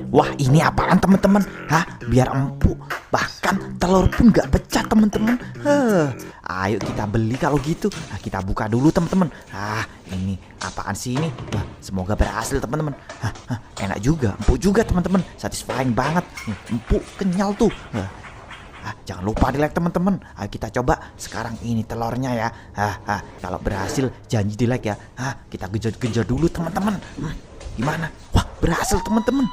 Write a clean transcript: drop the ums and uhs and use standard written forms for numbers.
Wah, ini apaan teman-teman? Hah, biar empuk. Bahkan telur pun nggak pecah teman-teman. Ayo kita beli kalau gitu. Nah, kita buka dulu teman-teman. Ini apaan sih ini? Wah, semoga berhasil teman-teman. Enak juga, empuk juga teman-teman. Satisfying banget. Empuk, kenyal tuh. Jangan lupa di like teman-teman. Kita coba sekarang ini telurnya ya. Kalau berhasil janji di like ya. Kita genjot-genjot dulu teman-teman. Gimana? Wah, berhasil teman-teman.